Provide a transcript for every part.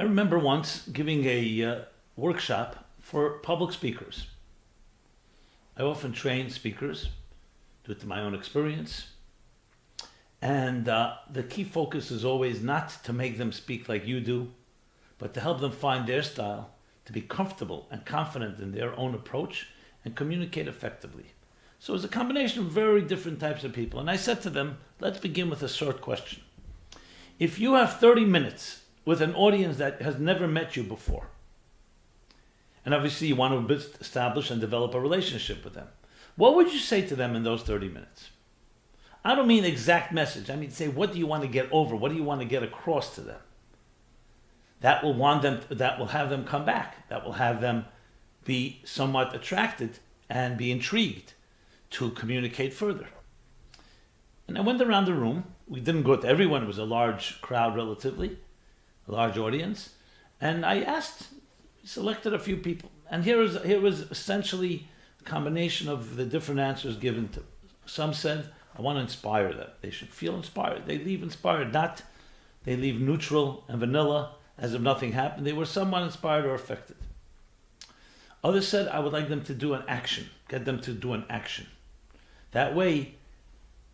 remember once giving a workshop for public speakers. I often train speakers due to my own experience. And the key focus is always not to make them speak like you do, but to help them find their style, to be comfortable and confident in their own approach and communicate effectively. So it's a combination of very different types of people. And I said to them, let's begin with a short question. If you have 30 minutes with an audience that has never met you before, and obviously you want to establish and develop a relationship with them, what would you say to them in those 30 minutes? I don't mean exact message. I mean, say, what do you want to get over? What do you want to get across to them? That will have them come back. That will have them be somewhat attracted and be intrigued to communicate further. And I went around the room. We didn't go to everyone. It was a large crowd, relatively, a large audience. And I selected a few people. And here was essentially a combination of the different answers given to. Some said, I want to inspire them. They should feel inspired. They leave inspired, not they leave neutral and vanilla as if nothing happened. They were somewhat inspired or affected. Others said, I would like them to do an action, get them to do an action. That way,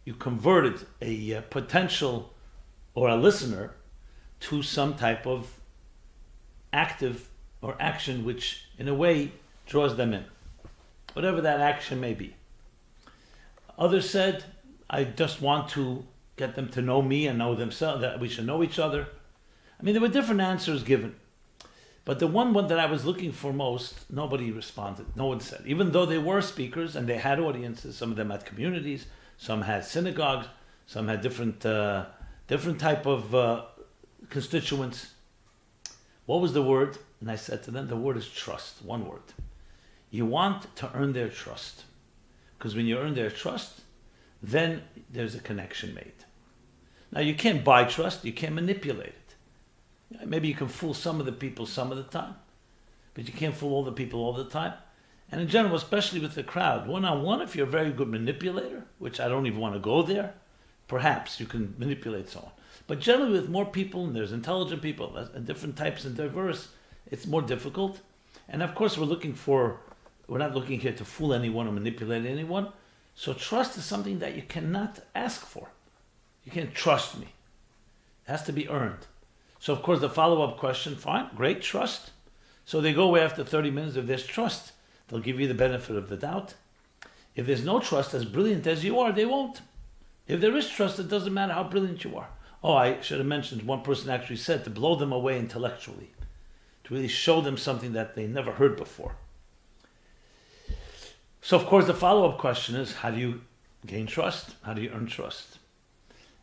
you converted a potential or a listener to some type of active or action which, in a way, draws them in, whatever that action may be. Others said, I just want to get them to know me and know themselves, that we should know each other. I mean, there were different answers given. But the one that I was looking for most, nobody responded. No one said. Even though they were speakers and they had audiences, some of them had communities, some had synagogues, some had different type of constituents. What was the word? And I said to them, the word is trust. One word. You want to earn their trust. Because when you earn their trust, then there's a connection made. Now, you can't buy trust. You can't manipulate it. Maybe you can fool some of the people some of the time, but you can't fool all the people all the time. And in general, especially with the crowd, one-on-one, if you're a very good manipulator, which I don't even want to go there, perhaps you can manipulate someone. But generally with more people, and there's intelligent people, and different types and diverse, it's more difficult. And of course, we're not looking here to fool anyone or manipulate anyone. So trust is something that you cannot ask for. You can't trust me. It has to be earned. So of course the follow-up question, fine, great, trust. So they go away after 30 minutes. If there's trust, they'll give you the benefit of the doubt. If there's no trust, as brilliant as you are, they won't. If there is trust, it doesn't matter how brilliant you are. Oh, I should have mentioned, one person actually said to blow them away intellectually, to really show them something that they never heard before. So of course the follow-up question is, how do you gain trust? How do you earn trust?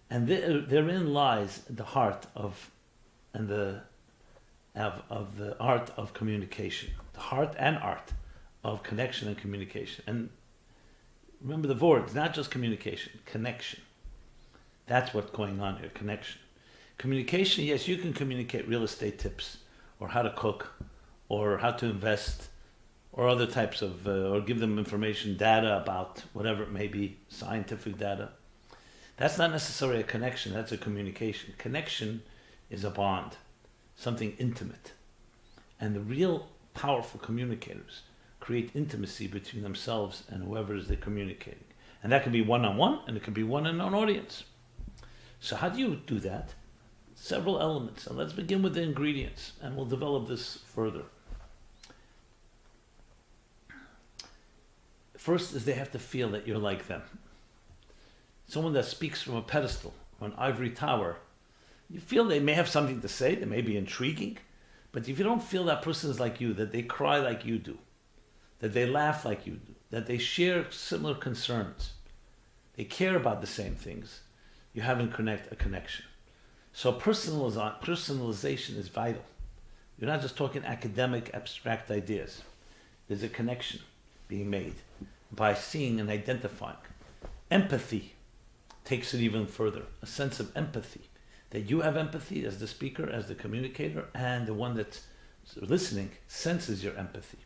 And therein lies the heart of the art of communication, the heart and art of connection and communication. And remember the word, it's not just communication, connection. That's what's going on here, connection. Communication, yes, you can communicate real estate tips, or how to cook, or how to invest, or other types of, or give them information, data about whatever it may be, scientific data. That's not necessarily a connection, that's a communication. Connection is a bond, something intimate. And the real powerful communicators create intimacy between themselves and whoever is they're communicating. And that can be one-on-one, and it can be one in an audience. So how do you do that? Several elements. And let's begin with the ingredients, and we'll develop this further. First is they have to feel that you're like them. Someone that speaks from a pedestal or an ivory tower, you feel they may have something to say, they may be intriguing, but if you don't feel that person is like you, that they cry like you do, that they laugh like you do, that they share similar concerns, they care about the same things, you haven't a connection. So personalization is vital. You're not just talking academic, abstract ideas. There's a connection being made by seeing and identifying. Empathy takes it even further, a sense of empathy. That you have empathy as the speaker, as the communicator, and the one that's listening senses your empathy.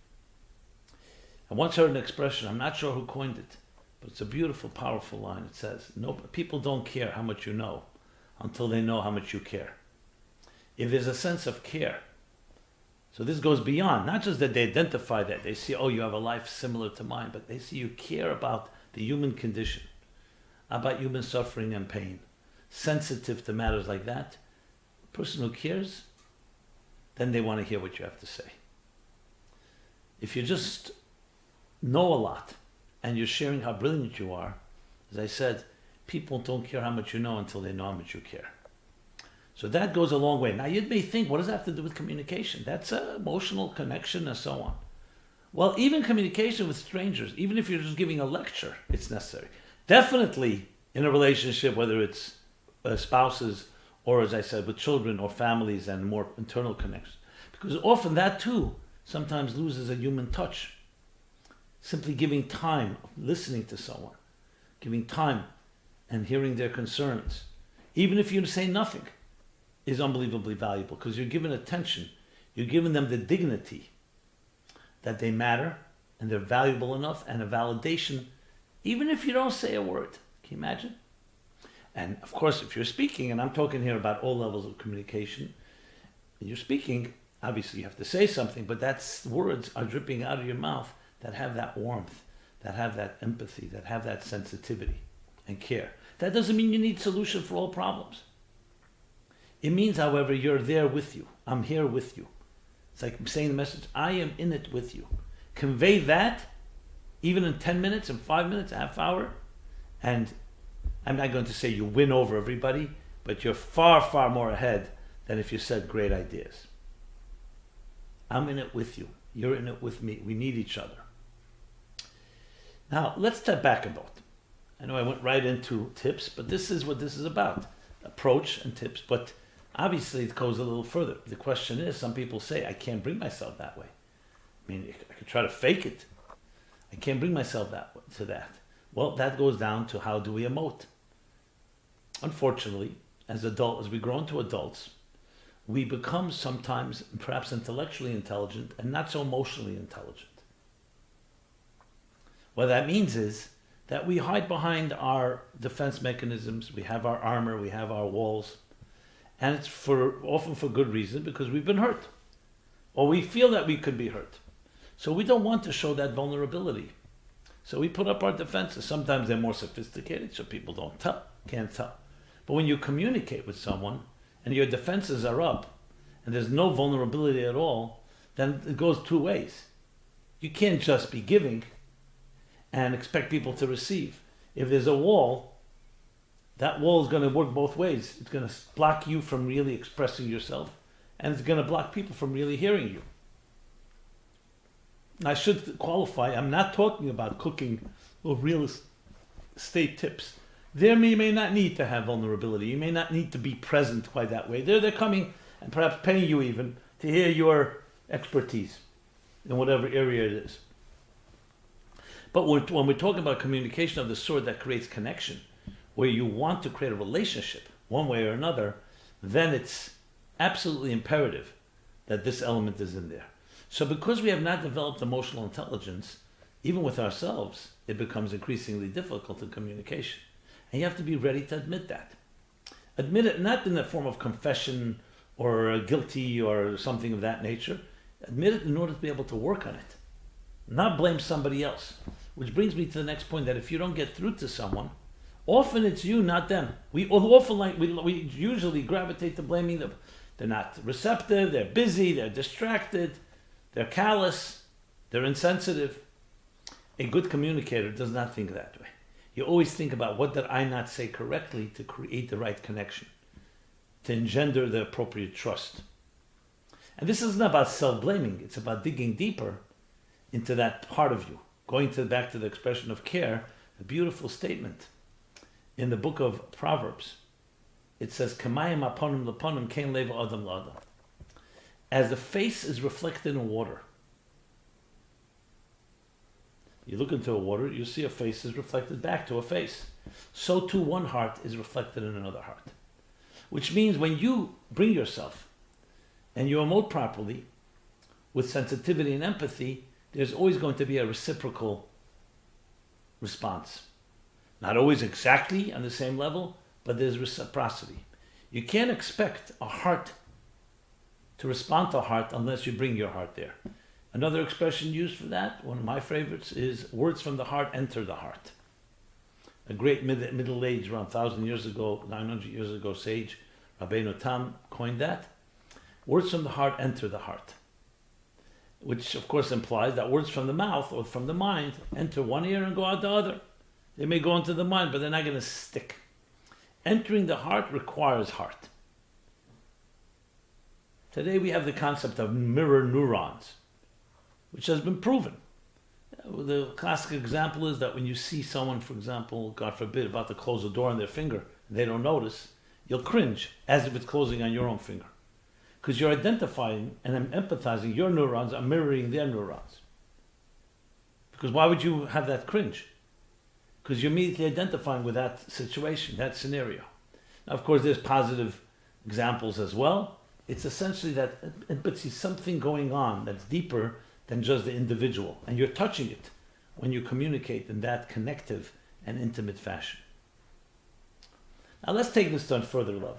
I once heard an expression, I'm not sure who coined it, but it's a beautiful, powerful line. It says, "No, people don't care how much you know until they know how much you care." If there's a sense of care, So this goes beyond, not just that they identify that, they see, oh, you have a life similar to mine, but they see you care about the human condition, about human suffering and pain, sensitive to matters like that. A person who cares, then they want to hear what you have to say. If you just know a lot and you're sharing how brilliant you are, as I said, people don't care how much you know until they know how much you care. So that goes a long way. Now you may think, what does that have to do with communication? That's an emotional connection and so on. Well, even communication with strangers, even if you're just giving a lecture, it's necessary. Definitely in a relationship, whether it's spouses or, as I said, with children or families and more internal connections. Because often that too sometimes loses a human touch. Simply giving time, listening to someone, giving time and hearing their concerns, even if you say nothing, is unbelievably valuable because you're giving attention, you're giving them the dignity that they matter and they're valuable enough, and a validation, even if you don't say a word. Can you imagine? And of course, if you're speaking, and I'm talking here about all levels of communication, and you're speaking, obviously you have to say something, but that's words are dripping out of your mouth that have that warmth, that have that empathy, that have that sensitivity and care. That doesn't mean you need solution for all problems. It means, however, you're there with you. I'm here with you. It's like saying the message, I am in it with you. Convey that, even in 10 minutes, in 5 minutes, a half hour, and I'm not going to say you win over everybody, but you're far, far more ahead than if you said great ideas. I'm in it with you. You're in it with me. We need each other. Now, let's step back a bit. I know I went right into tips, but this is what this is about. Approach and tips, but obviously it goes a little further. The question is, some people say, I can't bring myself that way. I mean, I could try to fake it. I can't bring myself to that. Well, that goes down to how do we emote. Unfortunately, as we grow into adults, we become sometimes perhaps intellectually intelligent and not so emotionally intelligent. What that means is that we hide behind our defense mechanisms, we have our armor, we have our walls, and it's often for good reason, because we've been hurt, or we feel that we could be hurt. So we don't want to show that vulnerability. So we put up our defenses. Sometimes they're more sophisticated, so people can't tell. But when you communicate with someone, and your defenses are up, and there's no vulnerability at all, then it goes two ways. You can't just be giving and expect people to receive. If there's a wall, that wall is going to work both ways. It's going to block you from really expressing yourself, and it's going to block people from really hearing you. I should qualify, I'm not talking about cooking or real estate tips. There you may not need to have vulnerability. You may not need to be present quite that way. They're coming and perhaps paying you even to hear your expertise in whatever area it is. But when we're talking about communication of the sort that creates connection, where you want to create a relationship one way or another, then it's absolutely imperative that this element is in there. So because we have not developed emotional intelligence, even with ourselves, it becomes increasingly difficult in communication. And you have to be ready to admit that. Admit it not in the form of confession or guilty or something of that nature. Admit it in order to be able to work on it. Not blame somebody else. Which brings me to the next point, that if you don't get through to someone, often it's you, not them. We usually gravitate to blaming them. They're not receptive, they're busy, they're distracted, they're callous, they're insensitive. A good communicator does not think that way. You always think about, what did I not say correctly to create the right connection, to engender the appropriate trust. And this isn't about self-blaming, it's about digging deeper into that part of you. Going back to the expression of care, a beautiful statement in the book of Proverbs. It says, "Kamayim aponim leponim kein leva adam l'adam." As the face is reflected in water. You look into a water, you see a face is reflected back to a face. So too one heart is reflected in another heart. Which means when you bring yourself and you emote properly with sensitivity and empathy, there's always going to be a reciprocal response. Not always exactly on the same level, but there's reciprocity. You can't expect a heart to respond to heart unless you bring your heart there. Another expression used for that, one of my favorites, is words from the heart enter the heart. A great middle age, around 1,000 years ago, 900 years ago, sage Rabbeinu Tam coined that. Words from the heart enter the heart, which of course implies that words from the mouth or from the mind enter one ear and go out the other. They may go into the mind, but they're not going to stick. Entering the heart requires heart. Today we have the concept of mirror neurons, which has been proven. The classic example is that when you see someone, for example, God forbid, about to close a door on their finger, and they don't notice, you'll cringe as if it's closing on your own finger. Because you're identifying and empathizing, your neurons are mirroring their neurons. Because why would you have that cringe? Because you're immediately identifying with that situation, that scenario. Now, of course, there's positive examples as well. It's essentially that, but see something going on that's deeper than just the individual. And you're touching it when you communicate in that connective and intimate fashion. Now let's take this to a further level,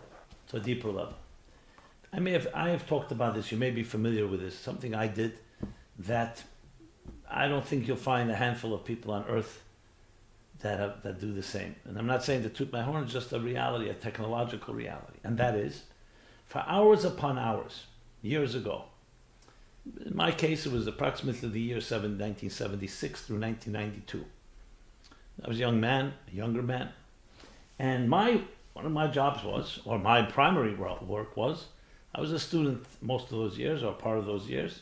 to a deeper level. I have talked about this, you may be familiar with this, something I did that I don't think you'll find a handful of people on earth that do the same. And I'm not saying to toot my horn, it's just a reality, a technological reality. And that is, for hours upon hours, years ago, in my case it was approximately the year 1976 through 1992. I was a young man, a younger man, and one of my jobs was, or my primary work was, I was a student most of those years, or part of those years,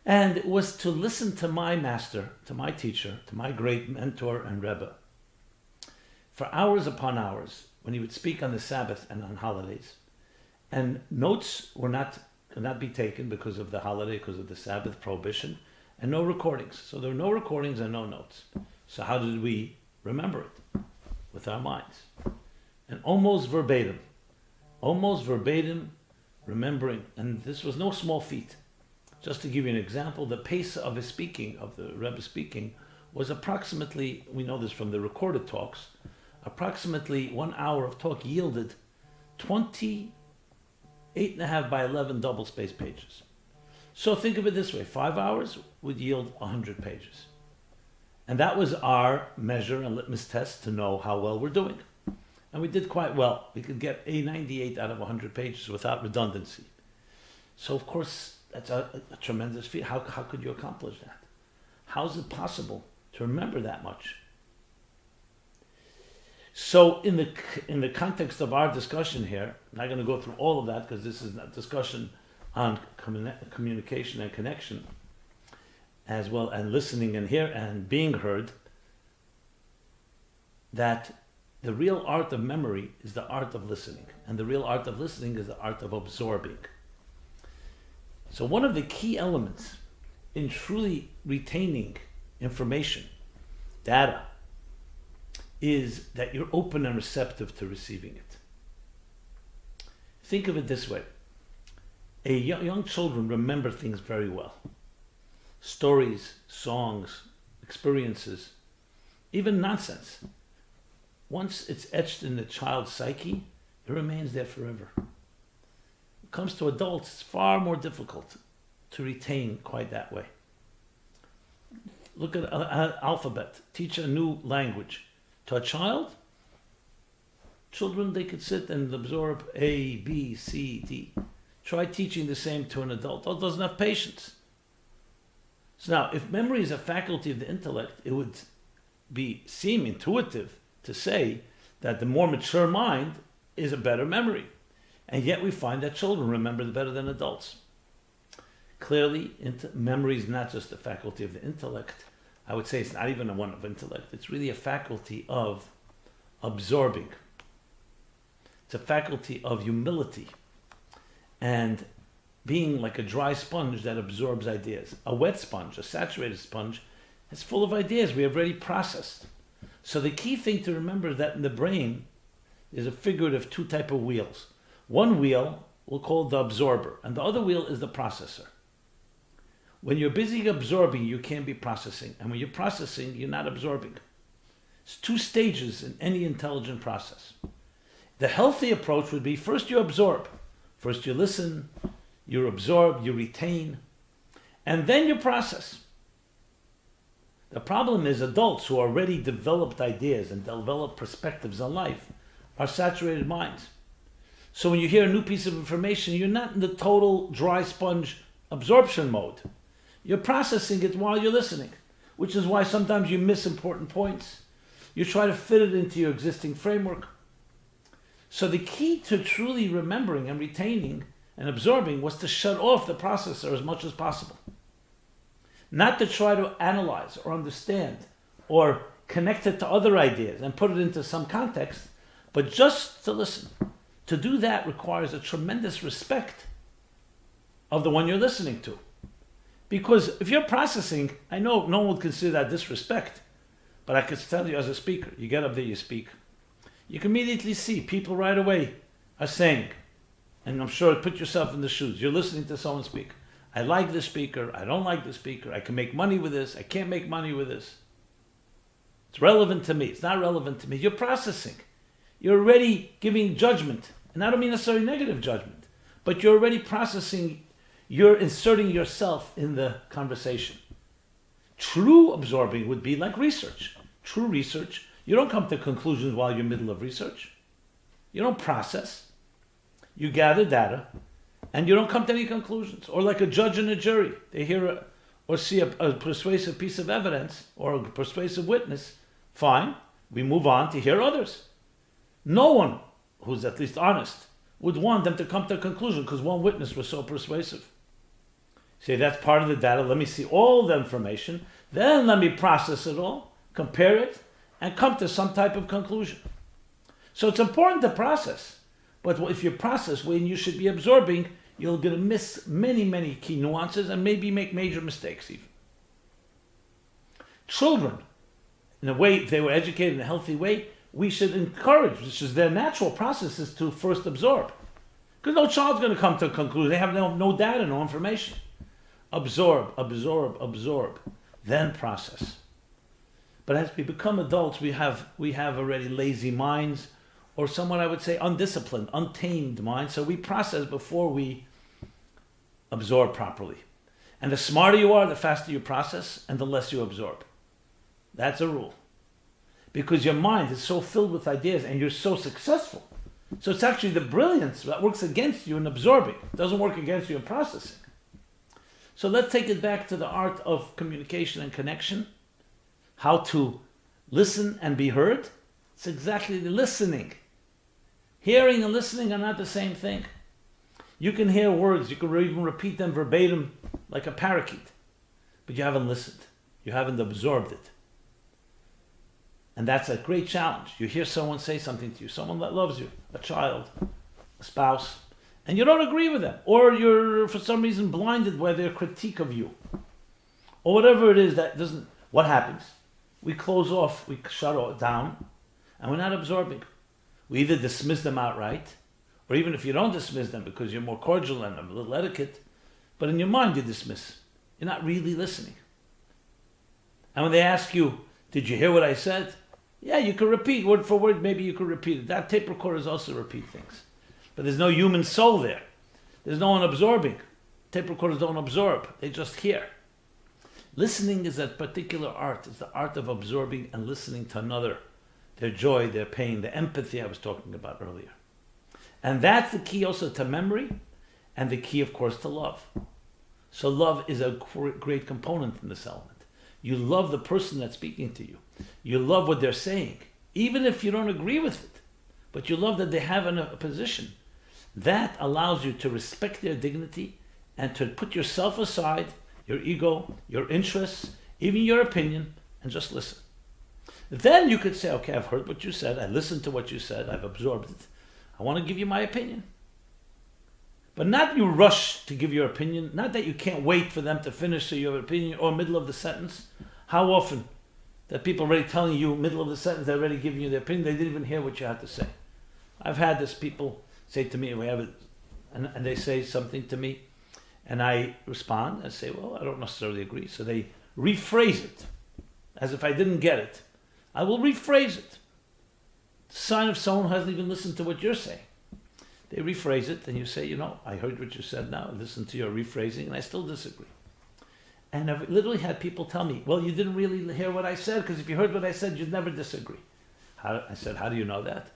and it was to listen to my master, to my teacher, to my great mentor and Rebbe, for hours upon hours, when he would speak on the Sabbath and on holidays. And notes could not be taken because of the holiday, because of the Sabbath prohibition, and no recordings. So there were no recordings and no notes. So how did we remember it? With our minds. And almost verbatim remembering, and this was no small feat. Just to give you an example, the pace of his speaking, of the Rebbe speaking, was approximately, we know this from the recorded talks, approximately 1 hour of talk yielded 8.5 by 11 double-spaced pages. So think of it this way, 5 hours would yield 100 pages. And that was our measure and litmus test to know how well we're doing. And we did quite well. We could get a 98 out of 100 pages without redundancy. So of course, that's a tremendous feat. How could you accomplish that? How is it possible to remember that much? So in the context of our discussion here, I'm not going to go through all of that because this is a discussion on communication and connection, as well, and listening and being heard, that the real art of memory is the art of listening, and the real art of listening is the art of absorbing. So one of the key elements in truly retaining information, data, is that you're open and receptive to receiving it. Think of it this way. Young children remember things very well. Stories, songs, experiences, even nonsense. Once it's etched in the child's psyche, it remains there forever. When it comes to adults, it's far more difficult to retain quite that way. Look at an alphabet. Teach a new language to a child. Children, they could sit and absorb A, B, C, D. Try teaching the same to an adult. Adult doesn't have patience. So now, if memory is a faculty of the intellect, it would seem intuitive to say that the more mature mind is a better memory. And yet we find that children remember better than adults. Clearly, memory is not just a faculty of the intellect. I would say it's not even a one of intellect. It's really a faculty of absorbing. It's a faculty of humility and being like a dry sponge that absorbs ideas. A wet sponge, a saturated sponge, is full of ideas we have already processed. So the key thing to remember is that in the brain is a figurative two type of wheels. One wheel we'll call the absorber, and the other wheel is the processor. When you're busy absorbing, you can't be processing. And when you're processing, you're not absorbing. It's two stages in any intelligent process. The healthy approach would be first you absorb. First you listen, you absorb, you retain, and then you process. The problem is adults who already developed ideas and developed perspectives on life are saturated minds. So when you hear a new piece of information, you're not in the total dry sponge absorption mode. You're processing it while you're listening, which is why sometimes you miss important points. You try to fit it into your existing framework. So the key to truly remembering and retaining and absorbing was to shut off the processor as much as possible. Not to try to analyze or understand or connect it to other ideas and put it into some context, but just to listen. To do that requires a tremendous respect of the one you're listening to. Because if you're processing, I know no one would consider that disrespect, but I could tell you as a speaker, you get up there, you speak. You can immediately see people right away are saying, and I'm sure put yourself in the shoes, you're listening to someone speak. I like this speaker, I don't like this speaker, I can make money with this, I can't make money with this. It's relevant to me, it's not relevant to me. You're processing. You're already giving judgment. And I don't mean necessarily negative judgment, but you're already processing, you're inserting yourself in the conversation. True absorbing would be like research. True research, you don't come to conclusions while you're in the middle of research. You don't process. You gather data, and you don't come to any conclusions. Or like a judge and a jury, they hear or see a persuasive piece of evidence or a persuasive witness, fine, we move on to hear others. No one who's at least honest would want them to come to a conclusion because one witness was so persuasive. Say that's part of the data, let me see all the information, then let me process it all, compare it, and come to some type of conclusion. So it's important to process, but if you process when you should be absorbing, you're going to miss many, many key nuances and maybe make major mistakes even. Children, in a way, if they were educated in a healthy way, we should encourage, which is their natural process, is to first absorb. Because no child's going to come to a conclusion. They have no data, no information. Absorb, absorb, absorb, then process. But as we become adults, we have already lazy minds, or somewhat I would say undisciplined, untamed minds. So we process before we absorb properly. And the smarter you are, the faster you process, and the less you absorb. That's a rule. Because your mind is so filled with ideas and you're so successful. So it's actually the brilliance that works against you in absorbing. It doesn't work against you in processing. So let's take it back to the art of communication and connection. How to listen and be heard. It's exactly the listening. Hearing and listening are not the same thing. You can hear words, you can even repeat them verbatim like a parakeet. But you haven't listened. You haven't absorbed it. And that's a great challenge. You hear someone say something to you, someone that loves you, a child, a spouse, and you don't agree with them, or you're for some reason blinded by their critique of you, or whatever it is that doesn't. What happens? We close off, we shut it down, and we're not absorbing. We either dismiss them outright, or even if you don't dismiss them because you're more cordial and a little etiquette, but in your mind you dismiss. You're not really listening. And when they ask you, did you hear what I said? Yeah, you can repeat word for word. Maybe you could repeat it. That tape recorders also repeat things. But there's no human soul there. There's no one absorbing. Tape recorders don't absorb. They just hear. Listening is a particular art. It's the art of absorbing and listening to another. Their joy, their pain, the empathy I was talking about earlier. And that's the key also to memory and the key, of course, to love. So love is a great component in this element. You love the person that's speaking to you. You love what they're saying, even if you don't agree with it. But you love that they have a position. That allows you to respect their dignity and to put yourself aside, your ego, your interests, even your opinion, and just listen. Then you could say, okay, I've heard what you said. I listened to what you said. I've absorbed it. I want to give you my opinion. But not you rush to give your opinion. Not that you can't wait for them to finish your opinion or middle of the sentence. How often that people already telling you middle of the sentence, they're already giving you their opinion. They didn't even hear what you had to say. I've had this people say to me, we have it, and they say something to me, and I respond and say, well, I don't necessarily agree. So they rephrase it as if I didn't get it. I will rephrase it. Sign of someone who hasn't even listened to what you're saying. They rephrase it, and you say, I heard what you said now, listen to your rephrasing, and I still disagree. And I've literally had people tell me, well, you didn't really hear what I said, because if you heard what I said, you'd never disagree. I said, how do you know that?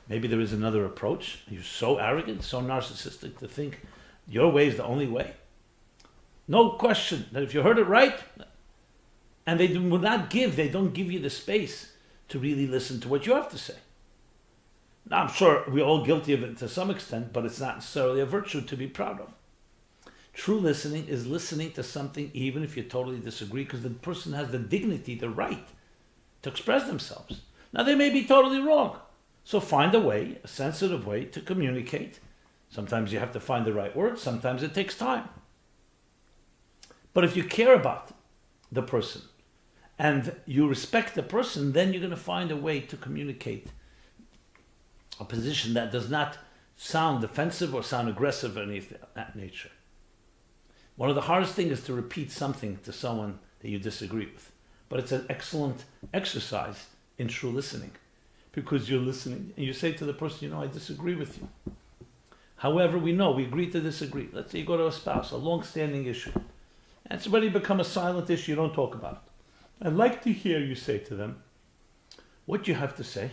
Maybe there is another approach. You're so arrogant, so narcissistic to think your way is the only way. No question that if you heard it right, and they don't give you the space to really listen to what you have to say. Now, I'm sure we're all guilty of it to some extent, but it's not necessarily a virtue to be proud of. True listening is listening to something even if you totally disagree, because the person has the dignity, the right to express themselves. Now, they may be totally wrong. So find a way, a sensitive way to communicate. Sometimes you have to find the right words. Sometimes it takes time. But if you care about the person and you respect the person, then you're going to find a way to communicate a position that does not sound defensive or sound aggressive or anything of that nature. One of the hardest things is to repeat something to someone that you disagree with. But it's an excellent exercise in true listening, because you're listening and you say to the person, I disagree with you. However, we agree to disagree. Let's say you go to a spouse, a long-standing issue, and it's already become a silent issue, you don't talk about it. I'd like to hear you say to them what you have to say,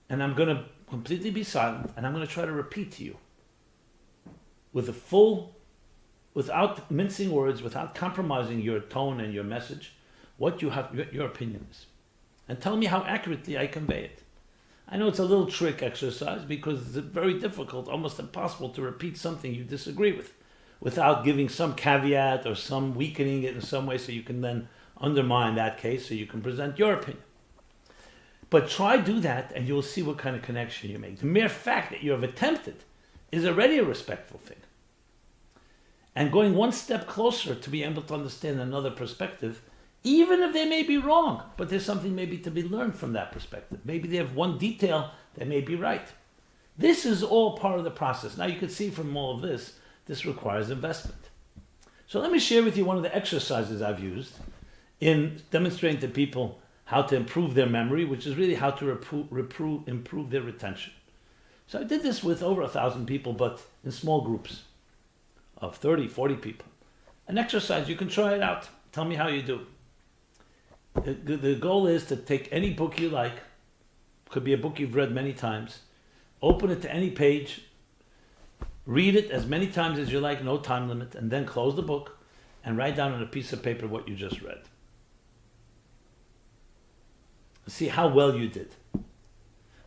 and I'm going to completely be silent, and I'm going to try to repeat to you without mincing words, without compromising your tone and your message, what your opinion is. And tell me how accurately I convey it. I know it's a little trick exercise because it's very difficult, almost impossible to repeat something you disagree with without giving some caveat or some weakening it in some way so you can then undermine that case so you can present your opinion. But try do that and you'll see what kind of connection you make. The mere fact that you have attempted is already a respectful thing. And going one step closer to be able to understand another perspective, even if they may be wrong, but there's something maybe to be learned from that perspective. Maybe they have one detail that may be right. This is all part of the process. Now you can see from all of this requires investment. So let me share with you one of the exercises I've used in demonstrating to people how to improve their memory, which is really how to improve their retention. So I did this with over 1,000 people, but in small groups of 30, 40 people. An exercise, you can try it out. Tell me how you do. The goal is to take any book you like, could be a book you've read many times, open it to any page, read it as many times as you like, no time limit, and then close the book and write down on a piece of paper what you just read. See how well you did.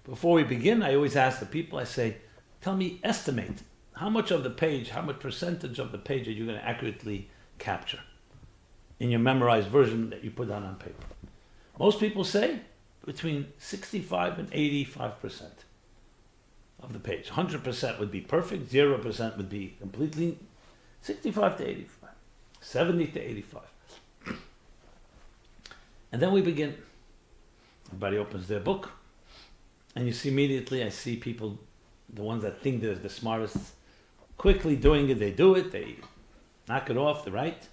Before we begin, I always ask the people, I say, estimate how much of the page, how much percentage of the page are you going to accurately capture in your memorized version that you put down on paper. Most people say between 65 and 85% of the page. 100% would be perfect, 0% would be completely 65 to 85, 70 to 85. And then we begin. Everybody opens their book, and you see immediately, I see people, the ones that think they're the smartest, quickly doing it, they do it, they knock it off, they're right.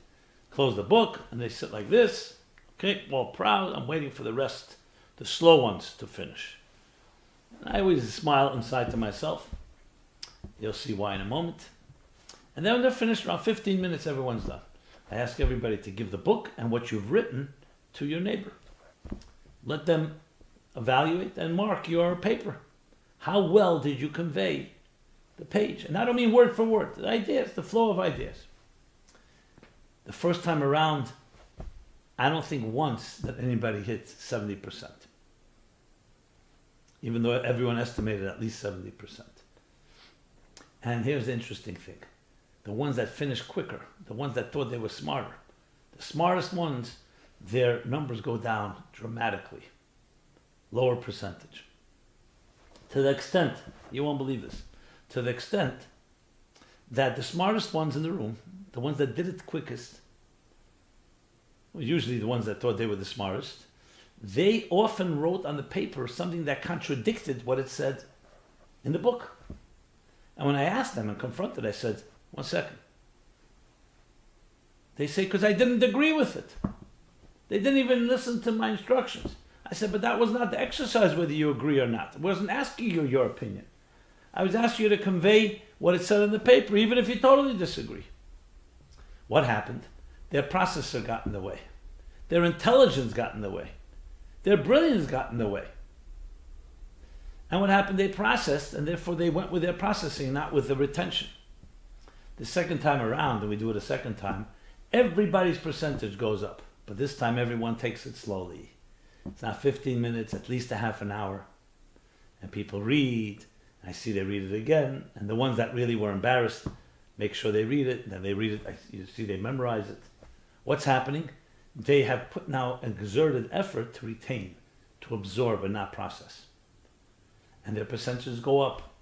Close the book, and they sit like this. Okay, well, proud. I'm waiting for the rest, the slow ones, to finish. And I always smile inside to myself. You'll see why in a moment. And then when they're finished, around 15 minutes, everyone's done. I ask everybody to give the book and what you've written to your neighbor. Let them evaluate and mark your paper. How well did you convey the page? And I don't mean word for word. The ideas, the flow of ideas. The first time around, I don't think once that anybody hit 70%. Even though everyone estimated at least 70%. And here's the interesting thing. The ones that finished quicker, the ones that thought they were smarter, the smartest ones, their numbers go down dramatically. Lower percentage. To the extent, you won't believe this, to the extent that the smartest ones in the room, the ones that did it quickest, were usually the ones that thought they were the smartest, they often wrote on the paper something that contradicted what it said in the book. And when I asked them and confronted, I said, 1 second. They say, because I didn't agree with it. They didn't even listen to my instructions. I said, but that was not the exercise whether you agree or not. I wasn't asking you your opinion. I was asking you to convey what it said in the paper, even if you totally disagree. What happened? Their processor got in the way. Their intelligence got in the way. Their brilliance got in the way. And what happened? They processed, and therefore they went with their processing, not with the retention. The second time around, and we do it a second time, everybody's percentage goes up. But this time everyone takes it slowly. It's not 15 minutes, at least a half an hour. And people read. I see they read it again. And the ones that really were embarrassed make sure they read it. Then they read it. You see they memorize it. What's happening? They have put now an exerted effort to retain, to absorb and not process. And their percentages go up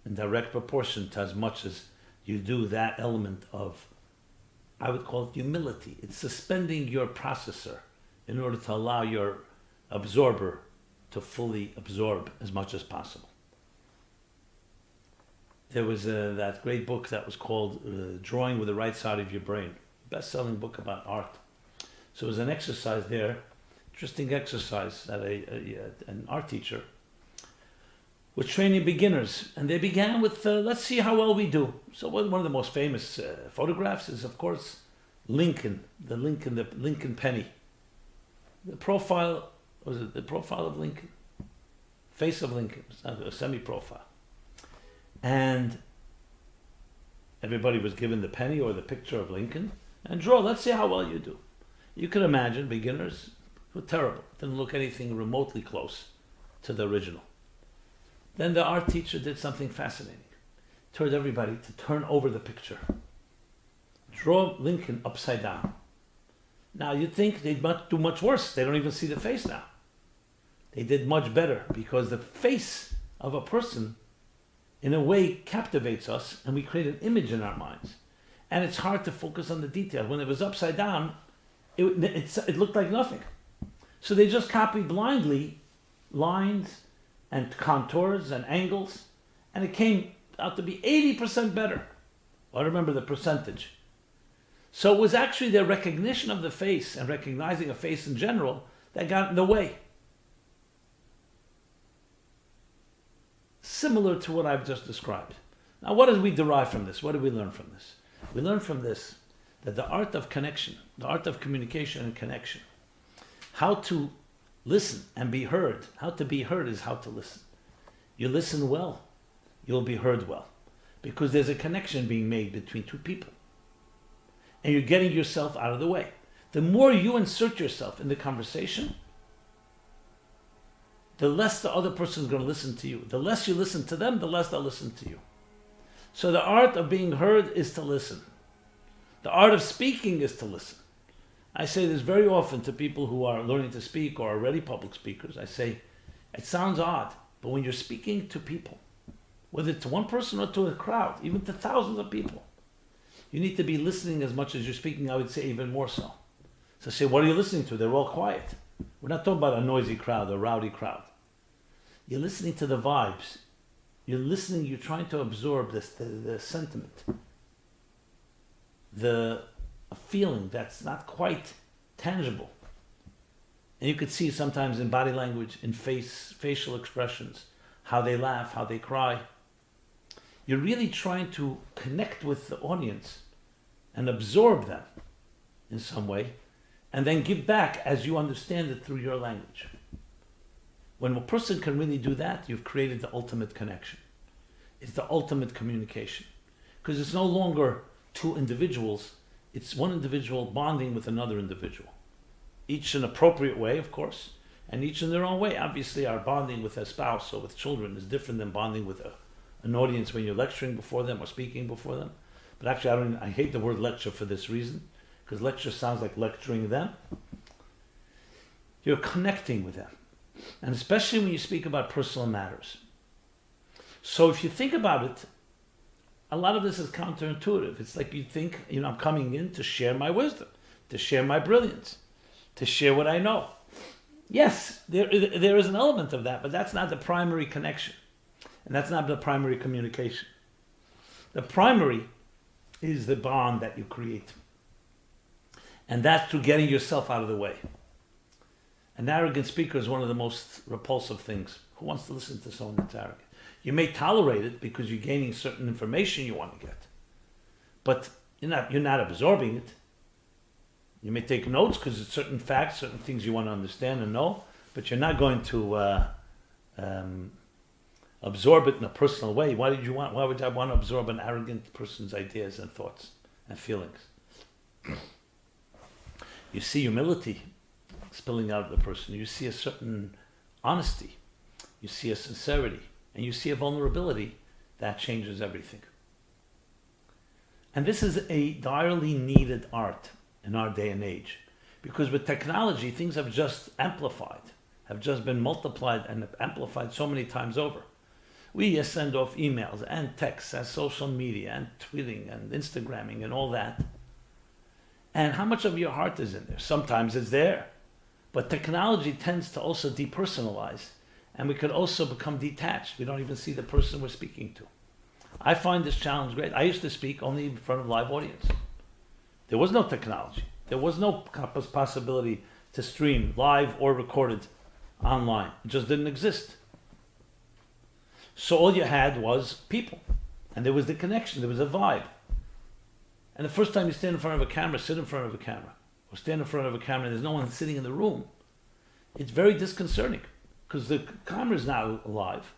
in direct proportion to as much as you do that element of, I would call it humility. It's suspending your processor in order to allow your absorber to fully absorb as much as possible. There was that great book that was called Drawing with the Right Side of Your Brain, best-selling book about art. So it was an exercise there, interesting exercise that an art teacher was training beginners, and they began with, let's see how well we do. So one of the most famous photographs is, of course, Lincoln, the Lincoln penny. The profile, was it the profile of Lincoln? Face of Lincoln, a semi-profile. And everybody was given the penny or the picture of Lincoln, and draw, let's see how well you do. You can imagine beginners were terrible, didn't look anything remotely close to the original. Then the art teacher did something fascinating. Told everybody to turn over the picture. Draw Lincoln upside down. Now you'd think they'd do much worse. They don't even see the face now. They did much better because the face of a person in a way captivates us and we create an image in our minds. And it's hard to focus on the detail. When it was upside down, it looked like nothing. So they just copied blindly lines and contours and angles, and it came out to be 80% better. I remember the percentage. So it was actually their recognition of the face and recognizing a face in general that got in the way. Similar to what I've just described. Now, what did we derive from this? What did we learn from this? We learned from this that the art of connection, the art of communication and connection, how to listen and be heard. How to be heard is how to listen. You listen well, you'll be heard well. Because there's a connection being made between two people. And you're getting yourself out of the way. The more you insert yourself in the conversation, the less the other person is going to listen to you. The less you listen to them, the less they'll listen to you. So the art of being heard is to listen. The art of speaking is to listen. I say this very often to people who are learning to speak or already public speakers. I say, it sounds odd, but when you're speaking to people, whether it's to one person or to a crowd, even to thousands of people, you need to be listening as much as you're speaking, I would say even more so. So say, what are you listening to? They're all quiet. We're not talking about a noisy crowd, a rowdy crowd. You're listening to the vibes. You're listening, you're trying to absorb this, the sentiment. A feeling that's not quite tangible. And you could see sometimes in body language, in facial expressions, how they laugh, how they cry. You're really trying to connect with the audience and absorb them in some way, and then give back as you understand it through your language. When a person can really do that, you've created the ultimate connection. It's the ultimate communication. Because it's no longer two individuals, it's one individual bonding with another individual. Each in an appropriate way, of course, and each in their own way. Obviously, our bonding with a spouse or with children is different than bonding with an audience when you're lecturing before them or speaking before them. But actually, I hate the word lecture for this reason, because lecture sounds like lecturing them. You're connecting with them, and especially when you speak about personal matters. So if you think about it, a lot of this is counterintuitive. It's like you think, I'm coming in to share my wisdom, to share my brilliance, to share what I know. Yes, there is an element of that, but that's not the primary connection. And that's not the primary communication. The primary is the bond that you create. And that's through getting yourself out of the way. An arrogant speaker is one of the most repulsive things. Who wants to listen to someone that's arrogant? You may tolerate it because you're gaining certain information you want to get. But you're not absorbing it. You may take notes because it's certain facts, certain things you want to understand and know, but you're not going to absorb it in a personal way. Why would I want to absorb an arrogant person's ideas and thoughts and feelings? You see humility spilling out of the person. You see a certain honesty. You see a sincerity. And you see a vulnerability that changes everything. And this is a direly needed art in our day and age. Because with technology, things have just amplified, have just been multiplied and amplified so many times over. We send off emails and texts and social media and tweeting and Instagramming and all that. And how much of your heart is in there? Sometimes it's there. But technology tends to also depersonalize. And we could also become detached. We don't even see the person we're speaking to. I find this challenge great. I used to speak only in front of live audience. There was no technology. There was no possibility to stream live or recorded online. It just didn't exist. So all you had was people. And there was the connection. There was a vibe. And the first time you stand in front of a camera, sit in front of a camera, or stand in front of a camera and there's no one sitting in the room, it's very disconcerting because the camera is now alive.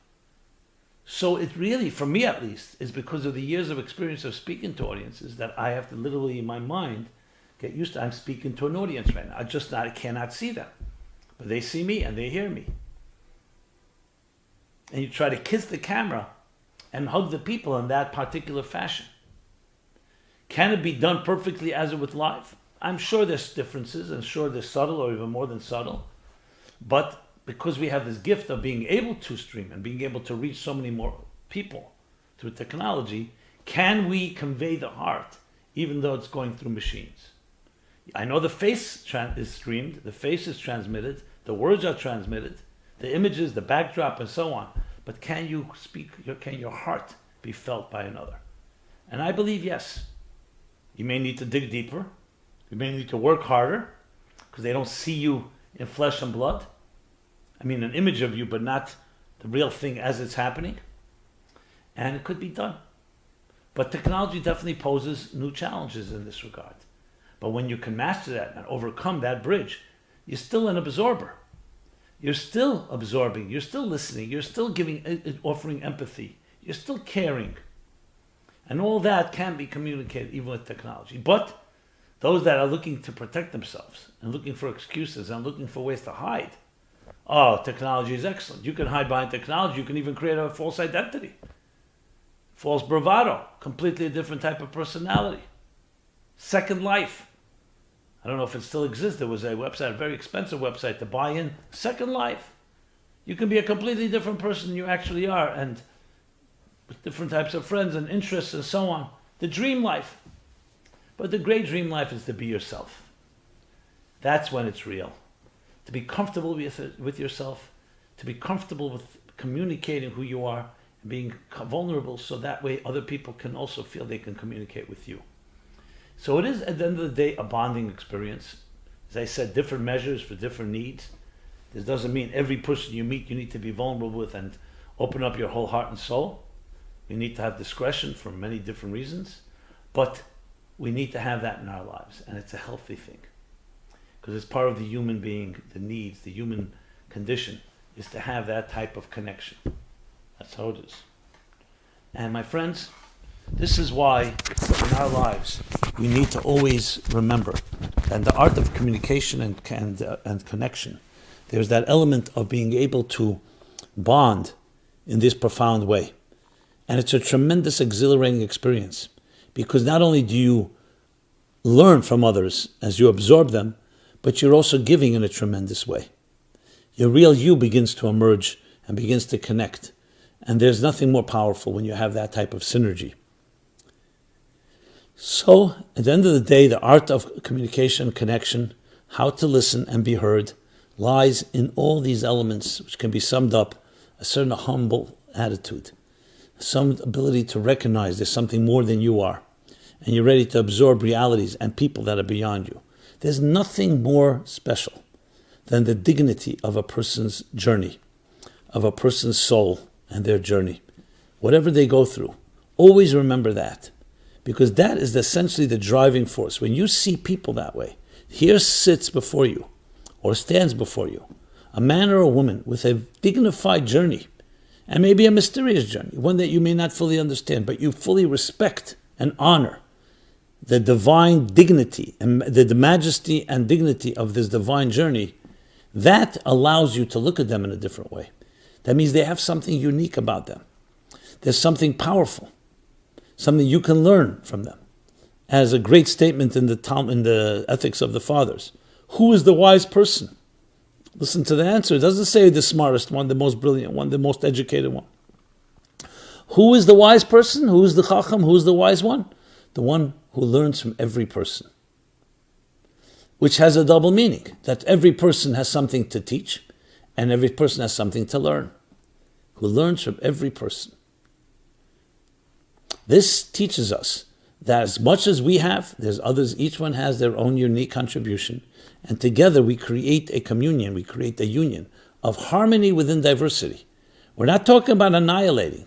So it really, for me at least, is because of the years of experience of speaking to audiences that I have to literally, in my mind, get used to. I'm speaking to an audience right now. I cannot see them. But they see me and they hear me. And you try to kiss the camera and hug the people in that particular fashion. Can it be done perfectly as it with live? I'm sure there's differences, and sure there's subtle or even more than subtle. But because we have this gift of being able to stream and being able to reach so many more people through technology, can we convey the heart even though it's going through machines? I know the face is streamed, the face is transmitted, the words are transmitted, the images, the backdrop, and so on. But can you speak? Can your heart be felt by another? And I believe yes. You may need to dig deeper. You may need to work harder because they don't see you in flesh and blood. I mean, an image of you, but not the real thing as it's happening. And it could be done. But technology definitely poses new challenges in this regard. But when you can master that and overcome that bridge, you're still an absorber. You're still absorbing. You're still listening. You're still offering empathy. You're still caring. And all that can be communicated even with technology. But those that are looking to protect themselves and looking for excuses and looking for ways to hide, oh, technology is excellent. You can hide behind technology. You can even create a false identity. False bravado. Completely a different type of personality. Second Life. I don't know if it still exists. There was a website, a very expensive website to buy in. Second Life. You can be a completely different person than you actually are, and with different types of friends and interests and so on. The dream life. But the great dream life is to be yourself. That's when it's real. To be comfortable with yourself, to be comfortable with communicating who you are, and being vulnerable so that way other people can also feel they can communicate with you. So it is, at the end of the day, a bonding experience. As I said, different measures for different needs. This doesn't mean every person you meet you need to be vulnerable with and open up your whole heart and soul. We need to have discretion for many different reasons. But we need to have that in our lives. And it's a healthy thing. Because it's part of the human being, the needs, the human condition, is to have that type of connection. That's how it is. And my friends, this is why in our lives we need to always remember that the art of communication and connection, there's that element of being able to bond in this profound way. And it's a tremendous exhilarating experience because not only do you learn from others as you absorb them, but you're also giving in a tremendous way. Your real you begins to emerge and begins to connect. And there's nothing more powerful when you have that type of synergy. So, at the end of the day, the art of communication, connection, how to listen and be heard, lies in all these elements, which can be summed up a certain humble attitude, some ability to recognize there's something more than you are, and you're ready to absorb realities and people that are beyond you. There's nothing more special than the dignity of a person's journey, of a person's soul and their journey. whatever they go through, always remember that. Because that is essentially the driving force. When you see people that way, here sits before you, or stands before you, a man or a woman with a dignified journey, and maybe a mysterious journey, one that you may not fully understand, but you fully respect and honor the divine dignity and the majesty and dignity of this divine journey, that allows you to look at them in a different way. That means they have something unique about them. There's something powerful, something you can learn from them. As a great statement in the Ethics of the Fathers, who is the wise person? Listen to the answer. It doesn't say the smartest one, the most brilliant one, the most educated one. Who is the wise person? Who is the chacham? Who is the wise one? The one who learns from every person. Which has a double meaning, that every person has something to teach and every person has something to learn. Who learns from every person. This teaches us that as much as we have, there's others, each one has their own unique contribution, and together we create a communion, we create a union of harmony within diversity. We're not talking about annihilating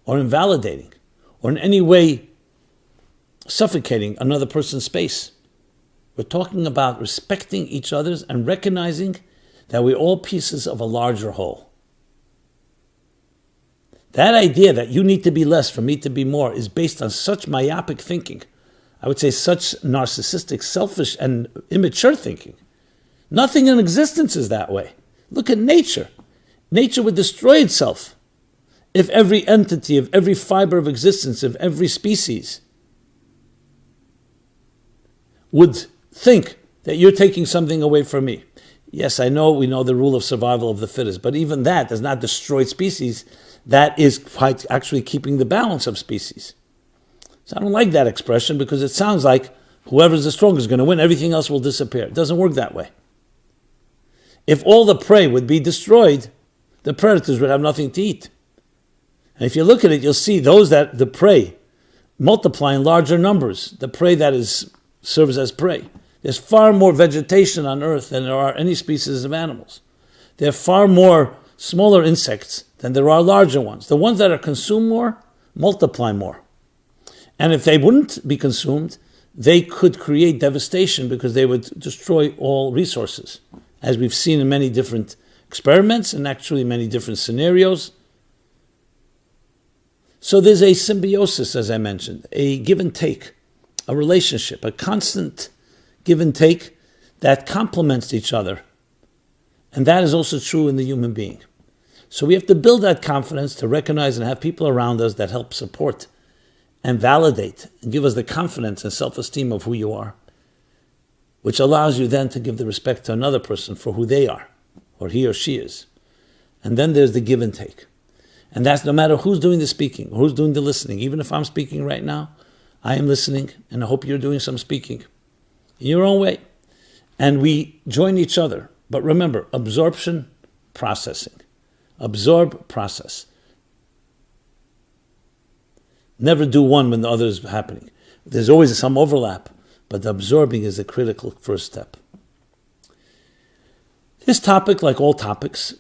or invalidating or in any way suffocating another person's space. We're talking about respecting each other's and recognizing that we're all pieces of a larger whole. That idea that you need to be less for me to be more is based on such myopic thinking. I would say such narcissistic, selfish, and immature thinking. Nothing in existence is that way. Look at nature. Nature would destroy itself if every entity, of every fiber of existence, of every species would think that you're taking something away from me. Yes, I know we know the rule of survival of the fittest, but even that does not destroy species. That is quite actually keeping the balance of species. So I don't like that expression because it sounds like whoever's the strongest is going to win, everything else will disappear. It doesn't work that way. If all the prey would be destroyed, the predators would have nothing to eat. And if you look at it, you'll see those that the prey multiply in larger numbers, the prey that serves as prey. There's far more vegetation on Earth than there are any species of animals. There are far more smaller insects than there are larger ones. The ones that are consumed more, multiply more. And if they wouldn't be consumed, they could create devastation because they would destroy all resources, as we've seen in many different experiments and actually many different scenarios. So there's a symbiosis, as I mentioned, a give and take, a relationship, a constant give and take that complements each other. And that is also true in the human being. So we have to build that confidence to recognize and have people around us that help support and validate and give us the confidence and self-esteem of who you are, which allows you then to give the respect to another person for who they are, or he or she is. And then there's the give and take. And that's no matter who's doing the speaking, or who's doing the listening. Even if I'm speaking right now, I am listening, and I hope you're doing some speaking in your own way. And we join each other. But remember, absorption, processing. Absorb, process. Never do one when the other is happening. There's always some overlap, but the absorbing is a critical first step. This topic, like all topics,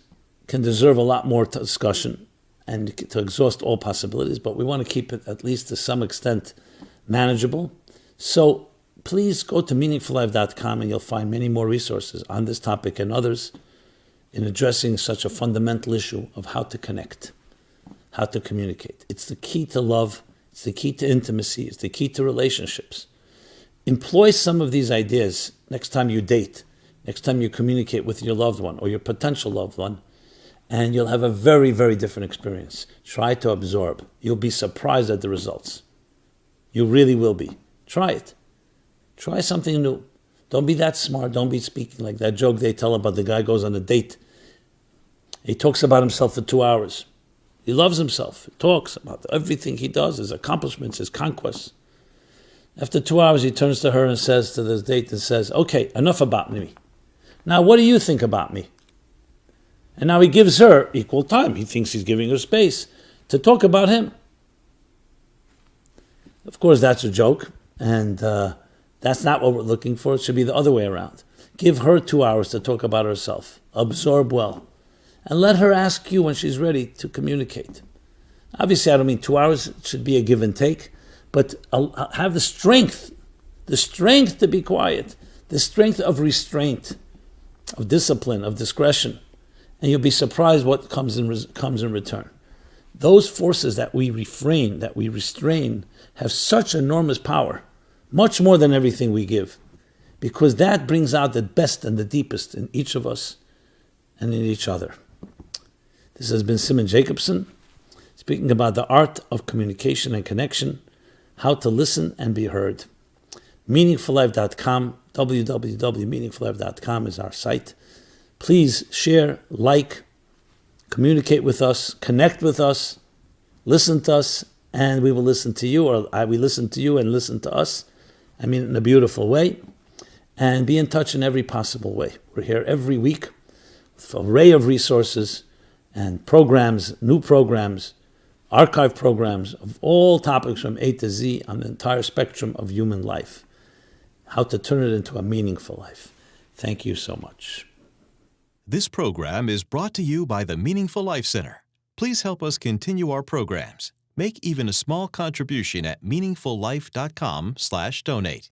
can deserve a lot more discussion and to exhaust all possibilities, but we want to keep it at least to some extent manageable. So please go to meaningfullife.com and you'll find many more resources on this topic and others in addressing such a fundamental issue of how to connect, how to communicate. It's the key to love, it's the key to intimacy, it's the key to relationships. Employ some of these ideas next time you date, next time you communicate with your loved one or your potential loved one, and you'll have a very, very different experience. Try to absorb. You'll be surprised at the results. You really will be. Try it. Try something new. Don't be that smart. Don't be speaking like that joke they tell about the guy goes on a date. He talks about himself for 2 hours. He loves himself. He talks about everything he does, his accomplishments, his conquests. After 2 hours, he turns to her and says to this date and says, okay, enough about me. Now, what do you think about me? And now he gives her equal time. He thinks he's giving her space to talk about him. Of course, that's a joke, and that's not what we're looking for. It should be the other way around. Give her 2 hours to talk about herself. Absorb well. And let her ask you when she's ready to communicate. Obviously, I don't mean 2 hours. It should be a give and take. But I'll have the strength to be quiet, the strength of restraint, of discipline, of discretion. And you'll be surprised what comes in return. Those forces that we refrain, that we restrain, have such enormous power, much more than everything we give, because that brings out the best and the deepest in each of us and in each other. This has been Simon Jacobson, speaking about the art of communication and connection, how to listen and be heard. MeaningfulLife.com, www.meaningfullife.com is our site. Please share, like, communicate with us, connect with us, listen to us, and we will listen to you, or we listen to you and listen to us. I mean, in a beautiful way. And be in touch in every possible way. We're here every week with an array of resources and programs, new programs, archive programs of all topics from A to Z on the entire spectrum of human life. How to turn it into a meaningful life. Thank you so much. This program is brought to you by the Meaningful Life Center. Please help us continue our programs. Make even a small contribution at meaningfullife.com/donate.